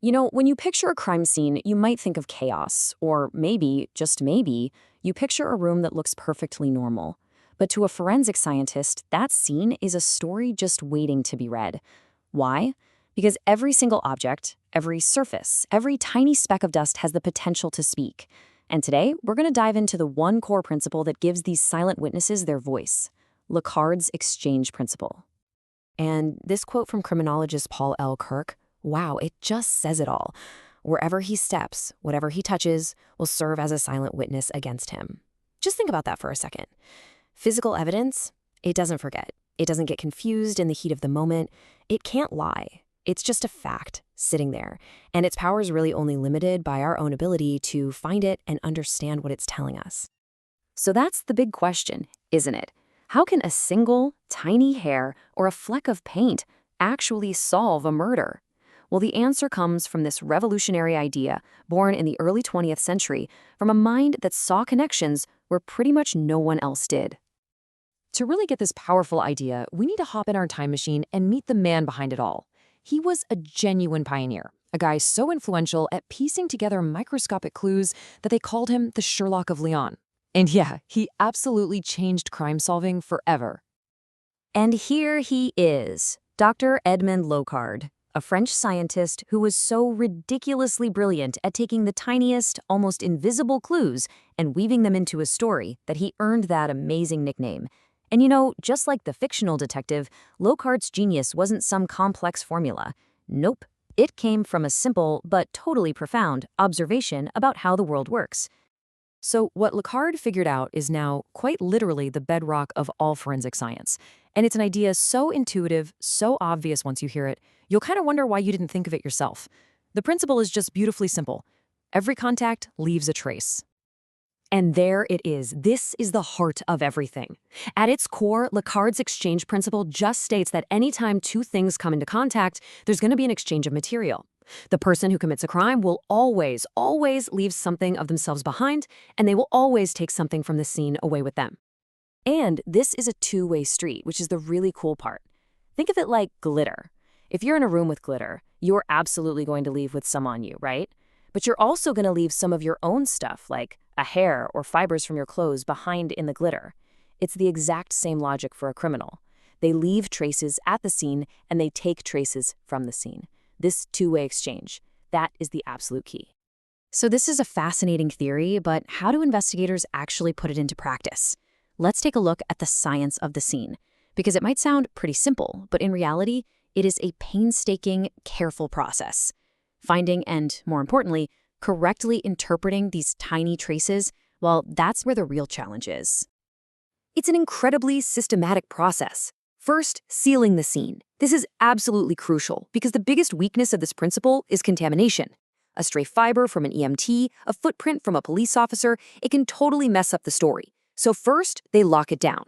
When you picture a crime scene, you might think of chaos, or maybe, just maybe, you picture a room that looks perfectly normal. But to a forensic scientist, that scene is a story just waiting to be read. Why? Because every single object, every surface, every tiny speck of dust has the potential to speak. And today, we're going to dive into the one core principle that gives these silent witnesses their voice: Locard's exchange principle. And this quote from criminologist Paul L. Kirk, wow, it just says it all. Wherever he steps, whatever he touches, will serve as a silent witness against him. Just think about that for a second. Physical evidence, it doesn't forget. It doesn't get confused in the heat of the moment. It can't lie. It's just a fact sitting there. And its power is really only limited by our own ability to find it and understand what it's telling us. So that's the big question, isn't it? How can a single, tiny hair or a fleck of paint actually solve a murder? Well, the answer comes from this revolutionary idea, born in the early 20th century, from a mind that saw connections where pretty much no one else did. To really get this powerful idea, we need to hop in our time machine and meet the man behind it all. He was a genuine pioneer, a guy so influential at piecing together microscopic clues that they called him the Sherlock of Lyon. And yeah, he absolutely changed crime solving forever. And here he is, Dr. Edmond Locard, a French scientist who was so ridiculously brilliant at taking the tiniest, almost invisible clues and weaving them into a story that he earned that amazing nickname. And just like the fictional detective, Locard's genius wasn't some complex formula. Nope, it came from a simple but totally profound observation about how the world works. So what Locard figured out is now quite literally the bedrock of all forensic science. And it's an idea so intuitive, so obvious once you hear it, you'll kind of wonder why you didn't think of it yourself. The principle is just beautifully simple. Every contact leaves a trace. And there it is. This is the heart of everything. At its core, Locard's exchange principle just states that anytime two things come into contact, there's going to be an exchange of material. The person who commits a crime will always leave something of themselves behind, and they will always take something from the scene away with them. And this is a two-way street, which is the really cool part. Think of it like glitter. If you're in a room with glitter, you're absolutely going to leave with some on you, right? But you're also going to leave some of your own stuff, like a hair or fibers from your clothes, behind in the glitter. It's the exact same logic for a criminal. They leave traces at the scene, and they take traces from the scene. This two-way exchange, that is the absolute key. So this is a fascinating theory, but how do investigators actually put it into practice? Let's take a look at the science of the scene, because it might sound pretty simple, but in reality, it is a painstaking, careful process. Finding and, more importantly, correctly interpreting these tiny traces, well, that's where the real challenge is. It's an incredibly systematic process. First, sealing the scene. This is absolutely crucial because the biggest weakness of this principle is contamination. A stray fiber from an EMT, a footprint from a police officer, it can totally mess up the story. So first, they lock it down.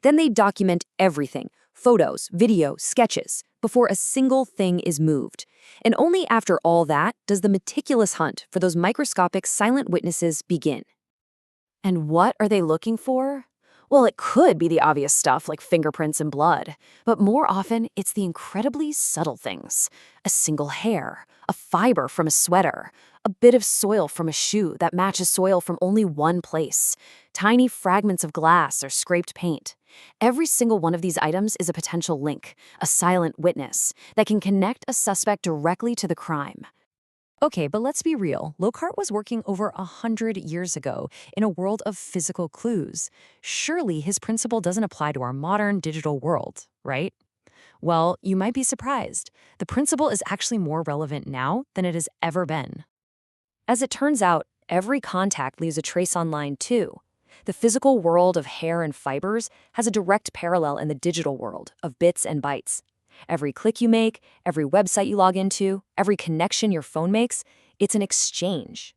Then they document everything, photos, video, sketches, before a single thing is moved. And only after all that does the meticulous hunt for those microscopic silent witnesses begin. And what are they looking for? Well, it could be the obvious stuff like fingerprints and blood, but more often it's the incredibly subtle things. A single hair, a fiber from a sweater, a bit of soil from a shoe that matches soil from only one place, tiny fragments of glass or scraped paint. Every single one of these items is a potential link, a silent witness, that can connect a suspect directly to the crime. Okay, but let's be real. Locard was working over 100 years ago in a world of physical clues. Surely his principle doesn't apply to our modern digital world, right? Well, you might be surprised. The principle is actually more relevant now than it has ever been. As it turns out, every contact leaves a trace online too. The physical world of hair and fibers has a direct parallel in the digital world of bits and bytes. Every click you make, every website you log into, every connection your phone makes, it's an exchange.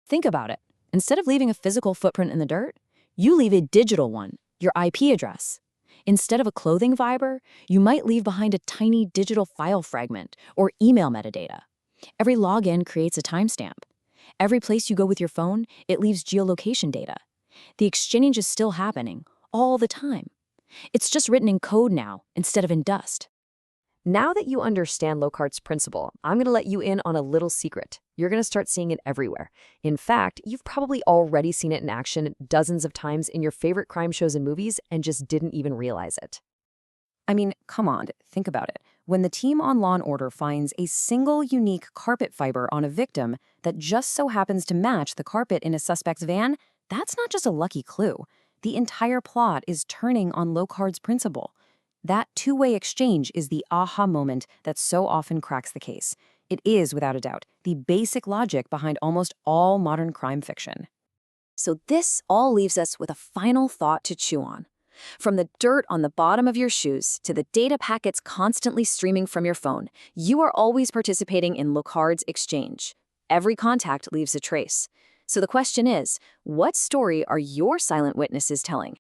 Think about it. Instead of leaving a physical footprint in the dirt, you leave a digital one, your IP address. Instead of a clothing fiber, you might leave behind a tiny digital file fragment or email metadata. Every login creates a timestamp. Every place you go with your phone, it leaves geolocation data. The exchange is still happening, all the time. It's just written in code now, instead of in dust. Now that you understand Locard's principle, I'm going to let you in on a little secret. You're going to start seeing it everywhere. In fact, you've probably already seen it in action dozens of times in your favorite crime shows and movies and just didn't even realize it. I mean, come on, think about it. When the team on Law & Order finds a single unique carpet fiber on a victim that just so happens to match the carpet in a suspect's van, that's not just a lucky clue. The entire plot is turning on Locard's principle. That two-way exchange is the aha moment that so often cracks the case. It is, without a doubt, the basic logic behind almost all modern crime fiction. So this all leaves us with a final thought to chew on. From the dirt on the bottom of your shoes to the data packets constantly streaming from your phone, you are always participating in Locard's exchange. Every contact leaves a trace. So the question is, what story are your silent witnesses telling?